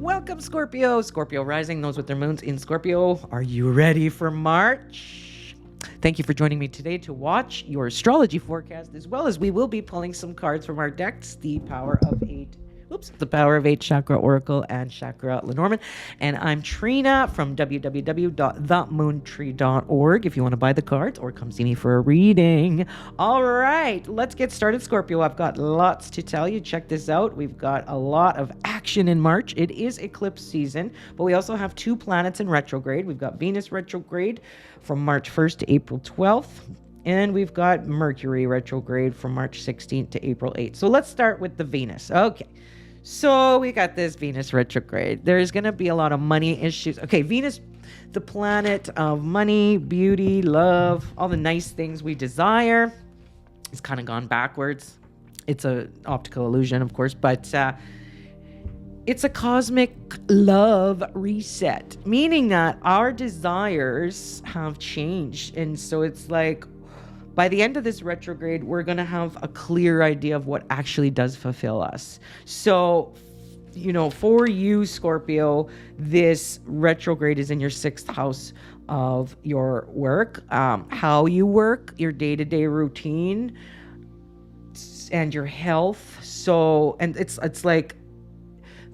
Welcome, Scorpio. Scorpio rising, those with their moons in Scorpio. Are you ready for March? Thank you for joining me today to watch your astrology forecast, as well as we will be pulling some cards from our decks, the Power of Eight Chakra Oracle and Chakra Lenormand. And I'm Trina from www.themoontree.org if you want to buy the cards or come see me for a reading. All right, let's get started, Scorpio. I've got lots to tell you. Check this out. We've got a lot of action in March. It is eclipse season, but we also have two planets in retrograde. We've got Venus retrograde from March 1st to April 12th. And we've got Mercury retrograde from March 16th to April 8th. So let's start with the Venus. Okay. So we got this Venus retrograde. There's going to be a lot of money issues. Okay, Venus, the planet of money, beauty, love, all the nice things we desire, it's kind of gone backwards. It's an optical illusion, of course, but it's a cosmic love reset, meaning that our desires have changed. And so it's like, by the end of this retrograde, we're going to have a clear idea of what actually does fulfill us. So, for you, Scorpio, this retrograde is in your 6th house of your work, how you work, your day-to-day routine, and your health. So, and it's like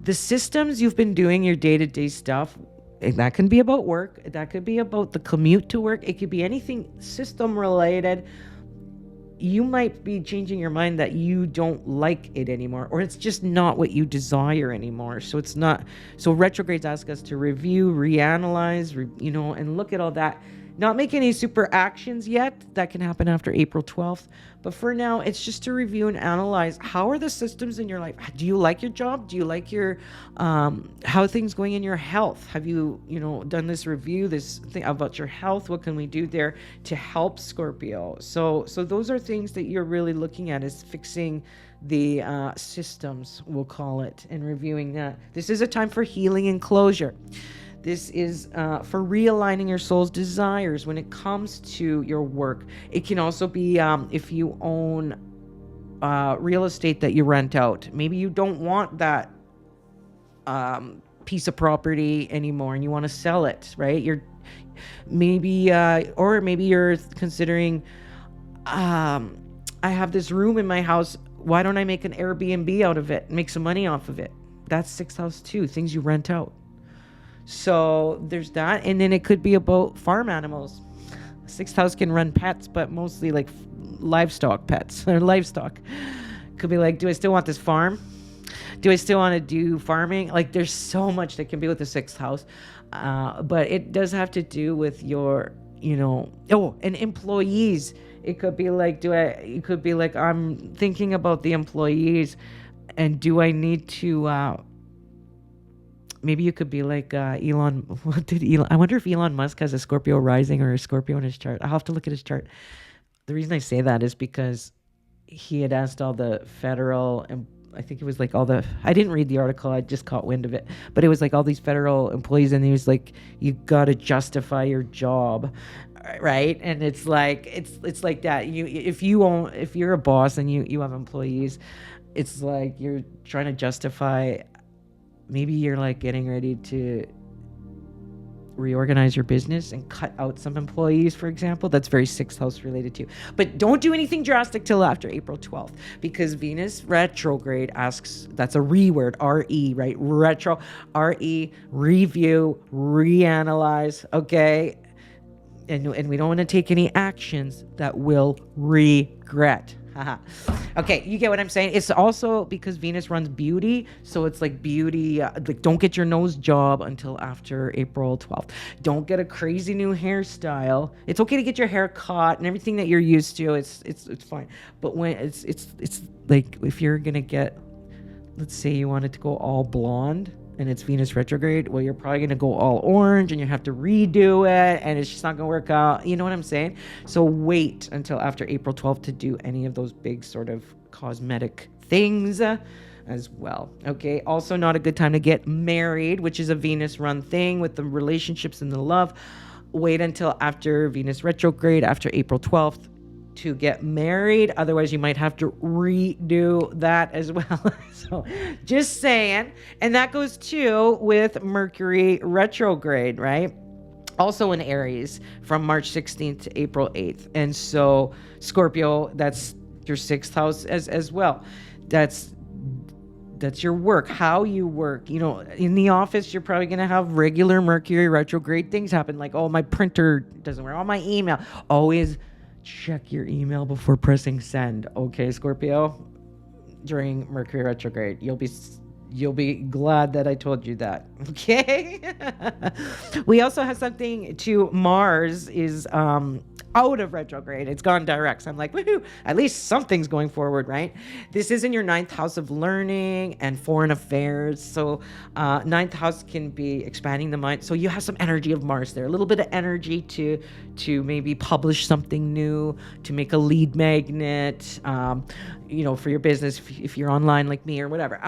the systems you've been doing, your day-to-day stuff. And that can be about work. That could be about the commute to work. It could be anything system related. You might be changing your mind that you don't like it anymore, or it's just not what you desire anymore. So it's not. So retrogrades ask us to review, reanalyze, and look at all that. Not make any super actions yet. That can happen after April 12th. But for now, it's just to review and analyze. How are the systems in your life? Do you like your job? Do you like your, how are things going in your health? Have you, done this review, this thing about your health? What can we do there to help Scorpio? So those are things that you're really looking at, is fixing the systems, we'll call it, and reviewing that. This is a time for healing and closure. This is for realigning your soul's desires when it comes to your work. It can also be if you own real estate that you rent out. Maybe you don't want that piece of property anymore and you want to sell it, right? Or maybe you're considering, I have this room in my house. Why don't I make an Airbnb out of it, make some money off of it? That's 6th house too, things you rent out. So there's that. And then it could be about farm animals. 6th house can run pets, but mostly like livestock pets or livestock. Could be like, do I still want this farm? Do I still want to do farming? Like, there's so much that can be with the 6th house. But it does have to do with your, and employees. It could be like, I'm thinking about the employees, and do I need to, maybe you could be like Elon. I wonder if Elon Musk has a Scorpio rising or a Scorpio in his chart. I'll have to look at his chart. The reason I say that is because he had asked all the federal, and I think it was like I didn't read the article, I just caught wind of it, but it was like all these federal employees, and he was like, you got to justify your job, right? And it's like, it's like that. If you're a boss and you have employees, it's like you're trying to justify. Maybe you're like getting ready to reorganize your business and cut out some employees, for example. That's very 6th house related too. But don't do anything drastic till after April 12th, because Venus retrograde asks, that's a word, R-E, right? Retro, R-E, review, reanalyze, okay? And we don't want to take any actions that will regret. Okay, you get what I'm saying? It's also because Venus runs beauty, so it's like beauty, like don't get your nose job until after April 12th. Don't get a crazy new hairstyle. It's okay to get your hair cut and everything that you're used to. It's fine. But when it's like, if you're gonna get, let's say you wanted to go all blonde and it's Venus retrograde, well, you're probably going to go all orange and you have to redo it and it's just not going to work out. You know what I'm saying? So wait until after April 12th to do any of those big sort of cosmetic things as well. Okay. Also not a good time to get married, which is a Venus run thing with the relationships and the love. Wait until after Venus retrograde, after April 12th. to get married. Otherwise, you might have to redo that as well. So just saying. And that goes too with Mercury retrograde, right? Also in Aries from March 16th to April 8th. And so Scorpio, that's your 6th house as well. That's your work, how you work. You know, in the office, you're probably going to have regular Mercury retrograde things happen. Like, oh, my printer doesn't work. Oh, my email. Always check your email before pressing send. Okay, Scorpio, during Mercury retrograde, you'll be glad that I told you that. Okay. We also have something to Mars is out of retrograde. It's gone direct. So I'm like, woohoo, at least something's going forward, right? This is in your 9th house of learning and foreign affairs. So 9th house can be expanding the mind. So you have some energy of Mars there, a little bit of energy to maybe publish something new, to make a lead magnet, you know, for your business, if you're online like me or whatever.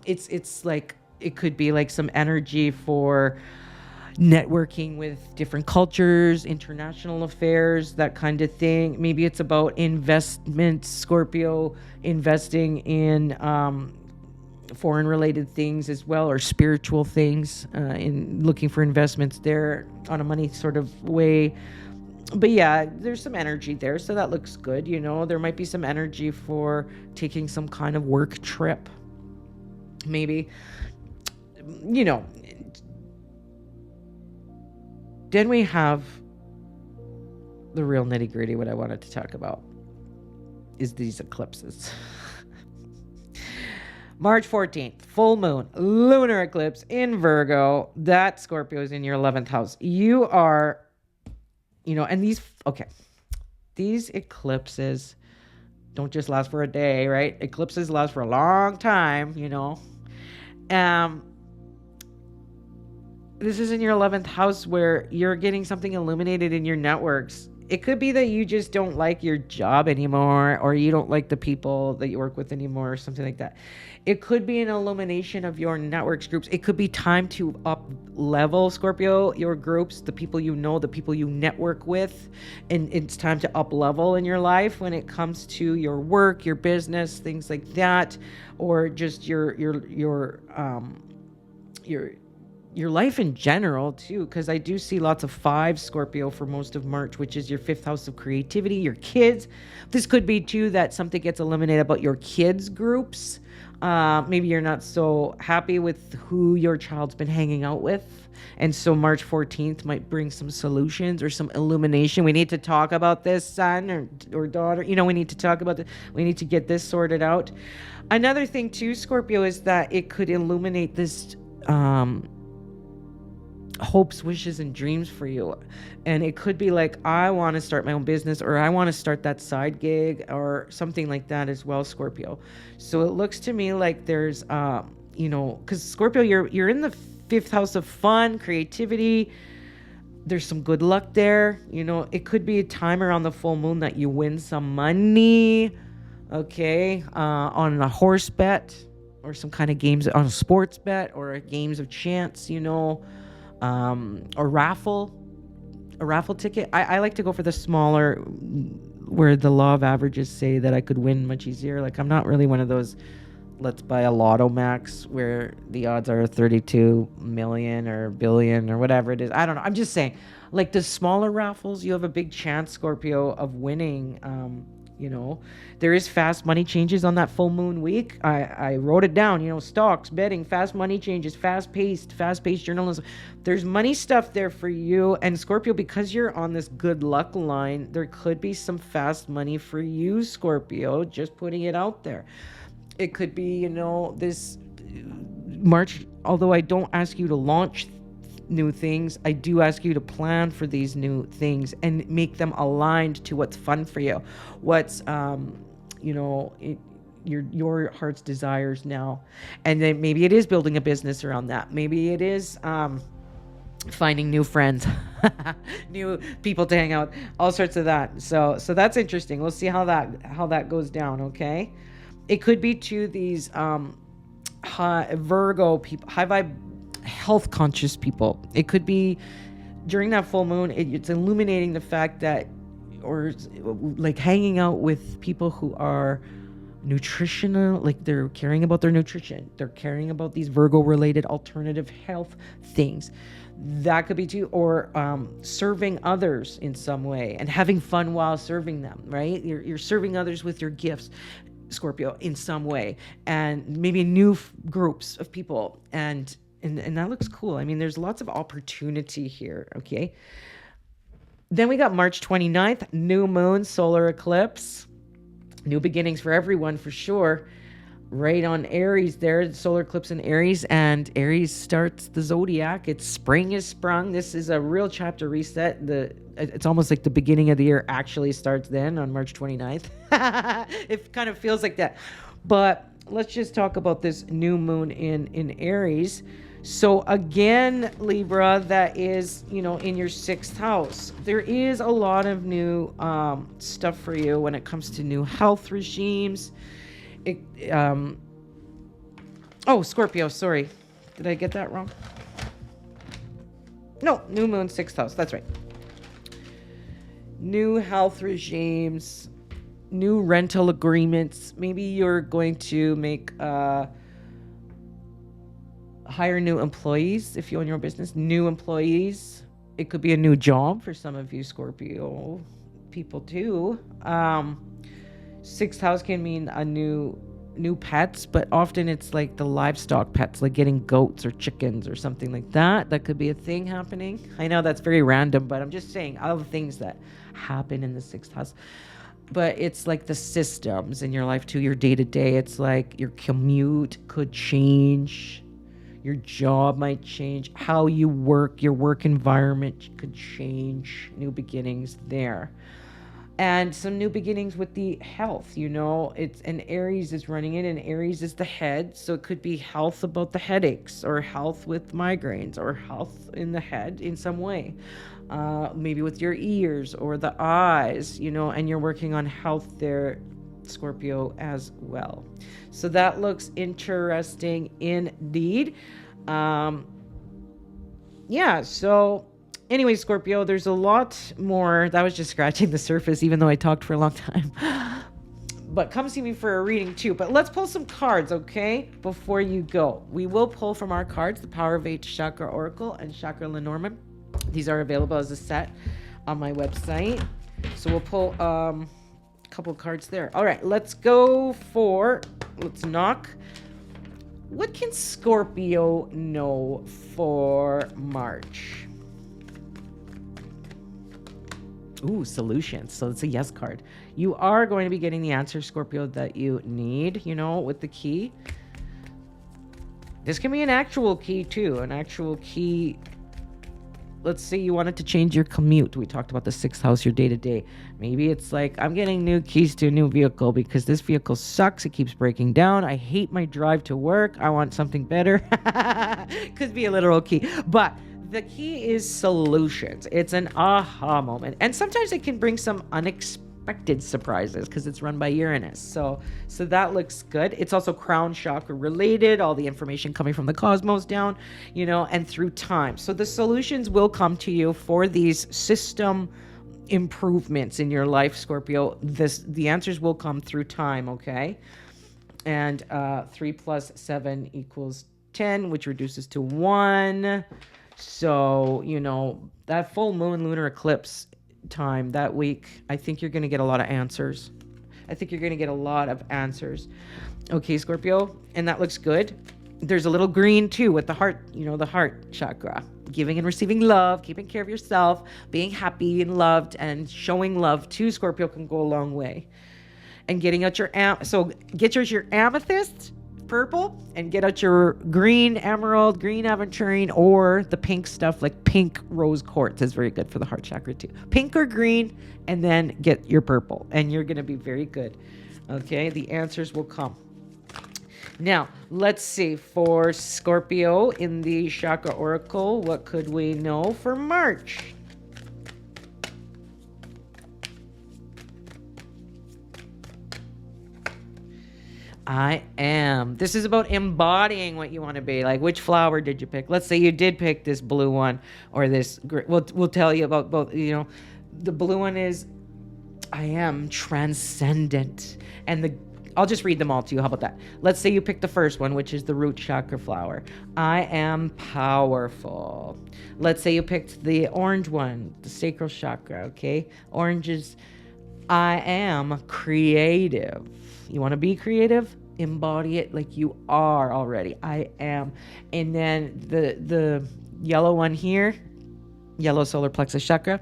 It's like, it could be like some energy for networking with different cultures, international affairs, that kind of thing. Maybe it's about investment, Scorpio, investing in foreign related things as well, or spiritual things, in looking for investments there on a money sort of way. But yeah, there's some energy there, so that looks good. You know, there might be some energy for taking some kind of work trip, maybe, you know. Then we have the real nitty gritty. What I wanted to talk about is these eclipses. March 14th, full moon, lunar eclipse in Virgo. That Scorpio is in your 11th house. You are, you know, and these eclipses don't just last for a day, right? Eclipses last for a long time, you know. This is in your 11th house where you're getting something illuminated in your networks. It could be that you just don't like your job anymore, or you don't like the people that you work with anymore, or something like that. It could be an illumination of your networks groups. It could be time to up level, Scorpio, your groups, the people you know, the people you network with. And it's time to up level in your life when it comes to your work, your business, things like that, or just your life in general too, because I do see lots of 5 Scorpio for most of March, which is your 5th house of creativity, your kids. This could be too that something gets eliminated about your kids groups. Maybe you're not so happy with who your child's been hanging out with, and so March 14th might bring some solutions or some illumination. We need to talk about this, son or daughter. You know, we need to talk about this. We need to get this sorted out. Another thing too, Scorpio, is that it could illuminate this hopes, wishes, and dreams for you. And it could be like, I want to start my own business, or I want to start that side gig, or something like that as well, Scorpio. So it looks to me like there's you know, because Scorpio, you're in the 5th house of fun, creativity. There's some good luck there. You know, it could be a time around the full moon that you win some money, okay, on a horse bet, or some kind of games, on a sports bet, or games of chance, you know, or raffle ticket. I like to go for the smaller, where the law of averages say that I could win much easier. Like, I'm not really one of those, let's buy a lotto max, where the odds are 32 million or billion or whatever it is. I don't know. I'm just saying, like, the smaller raffles, you have a big chance, Scorpio, of winning. You know, there is fast money changes on that full moon week. I wrote it down, you know, stocks, betting, fast money changes, fast-paced journalism. There's money stuff there for you. And Scorpio, because you're on this good luck line, there could be some fast money for you, Scorpio, just putting it out there. It could be, you know, this March, although I don't ask you to launch new things, I do ask you to plan for these new things and make them aligned to what's fun for you, what's you know, your heart's desires now. And then maybe it is building a business around that. Maybe it is finding new friends, new people to hang out, all sorts of that. So that's interesting. We'll see how that goes down. Okay, it could be to these Virgo people, high vibe, health conscious people. It could be during that full moon. It's illuminating the fact that or like hanging out with people who are nutritional, like they're caring about their nutrition, they're caring about these Virgo related alternative health things. That could be too, or serving others in some way and having fun while serving them, right? You're serving others with your gifts, Scorpio, in some way, and maybe new groups of people, and that looks cool. I mean, there's lots of opportunity here. Okay, then we got March 29th, new moon, solar eclipse. New beginnings for everyone, for sure. Right on Aries there, solar eclipse in Aries, and Aries starts the zodiac. It's spring is sprung. This is a real chapter reset. It's almost like the beginning of the year actually starts then on March 29th. It kind of feels like that. But let's just talk about this new moon in Aries. So again, Libra, that is, in your 6th house. There is a lot of new stuff for you when it comes to new health regimes. Scorpio, sorry. Did I get that wrong? No, new moon, 6th house. That's right. New health regimes, new rental agreements. Maybe you're going to make... hire new employees if you own your own business. New employees. It could be a new job for some of you Scorpio people too. 6th house can mean a new pets, but often it's like the livestock pets, like getting goats or chickens or something like that. That could be a thing happening. I know that's very random, but I'm just saying all the things that happen in the 6th house. But it's like the systems in your life too, your day-to-day. It's like your commute could change. Your job might change. How you work, your work environment could change. New beginnings there. And some new beginnings with the health, and Aries is running in, and Aries is the head. So it could be health about the headaches, or health with migraines, or health in the head in some way. Maybe with your ears or the eyes, and you're working on health there, Scorpio, as well. So that looks interesting indeed. So anyway, Scorpio, there's a lot more. That was just scratching the surface, even though I talked for a long time. But come see me for a reading too. But let's pull some cards, okay, before you go. We will pull from our cards the Power of 8 Chakra Oracle and Chakra Lenormand. These are available as a set on my website. So we'll pull couple cards there. All right, let's knock. What can Scorpio know for March? Ooh, solutions. So it's a yes card. You are going to be getting the answer, Scorpio, that you need, with the key. This can be an actual key too, an actual key. Let's say you wanted to change your commute. We talked about the 6th house, your day-to-day. Maybe it's like, I'm getting new keys to a new vehicle because this vehicle sucks. It keeps breaking down. I hate my drive to work. I want something better. Could be a literal key. But the key is solutions. It's an aha moment. And sometimes it can bring some unexpected surprises because it's run by Uranus. So that looks good. It's also crown chakra related, all the information coming from the cosmos down, and through time. So the solutions will come to you for these system improvements in your life, Scorpio. The answers will come through time, okay? And 3 + 7 = 10, which reduces to 1. So, that full moon lunar eclipse time that week, I think you're going to get a lot of answers. Okay, Scorpio, and that looks good. There's a little green too with the heart, the heart chakra. Giving and receiving love, keeping care of yourself, being happy and loved, and showing love too, Scorpio, can go a long way. And getting out your get your amethyst purple, and get out your green emerald, green aventurine, or the pink stuff like pink rose quartz is very good for the heart chakra too. Pink or green, and then get your purple, and you're going to be very good. Okay, the answers will come. Now, let's see, for Scorpio in the Chakra Oracle, what could we know for March? I am. This is about embodying what you want to be. Like, which flower did you pick? Let's say you did pick this blue one or this. We'll tell you about both. The blue one is I am transcendent. And I'll just read them all to you. How about that? Let's say you pick the first one, which is the root chakra flower. I am powerful. Let's say you picked the orange one, the sacral chakra, okay? Orange is I am creative. You want to be creative? Embody it like you are already. I am. And then the yellow one here, yellow solar plexus chakra,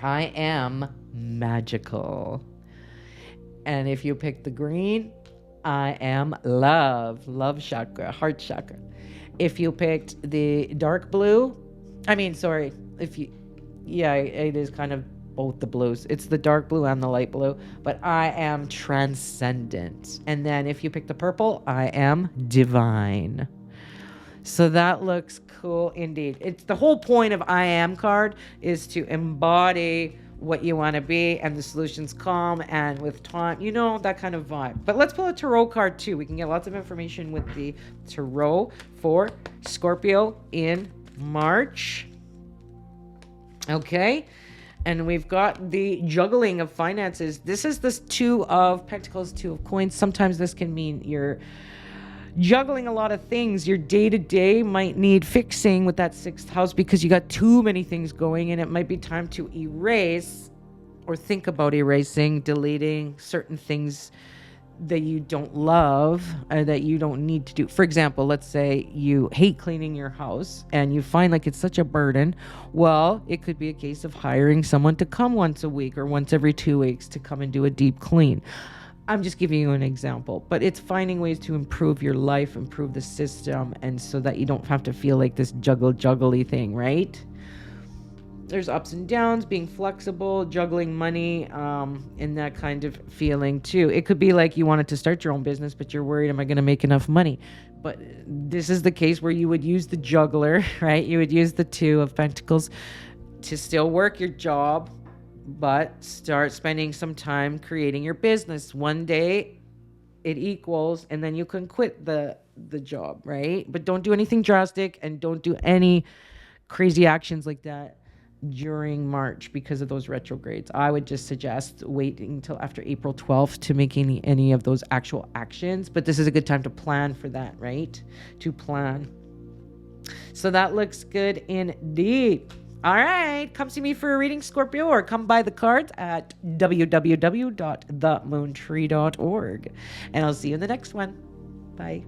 I am magical. And if you pick the green, I am love chakra, heart chakra. If you picked the dark blue, it is kind of both the blues. It's the dark blue and the light blue, but I am transcendent. And then if you pick the purple, I am divine. So that looks cool indeed. It's the whole point of I am card is to embody what you want to be, and the solutions come, and with time, that kind of vibe. But let's pull a tarot card too. We can get lots of information with the tarot for Scorpio in March. Okay. And we've got the juggling of finances. This is this Two of Pentacles, Two of Coins. Sometimes this can mean you're juggling a lot of things. Your day-to-day might need fixing with that 6th house because you got too many things going, and it might be time to erase or think about erasing, deleting certain things that you don't love or that you don't need to do. For example, let's say you hate cleaning your house and you find like it's such a burden. Well, it could be a case of hiring someone to come once a week or once every 2 weeks to come and do a deep clean. I'm just giving you an example, but it's finding ways to improve your life, improve the system, and so that you don't have to feel like this juggly thing, right? There's ups and downs, being flexible, juggling money, and that kind of feeling too. It could be like you wanted to start your own business, but you're worried, am I going to make enough money? But this is the case where you would use the juggler, right? You would use the Two of Pentacles to still work your job, but start spending some time creating your business. One day it equals, and then you can quit the job, right? But don't do anything drastic, and don't do any crazy actions like that during March because of those retrogrades. I would just suggest waiting until after April 12th to make any of those actual actions. But this is a good time to plan for that, right? To plan. So that looks good indeed. All right, come see me for a reading, Scorpio, or come buy the cards at www.themoontree.org. And I'll see you in the next one. Bye.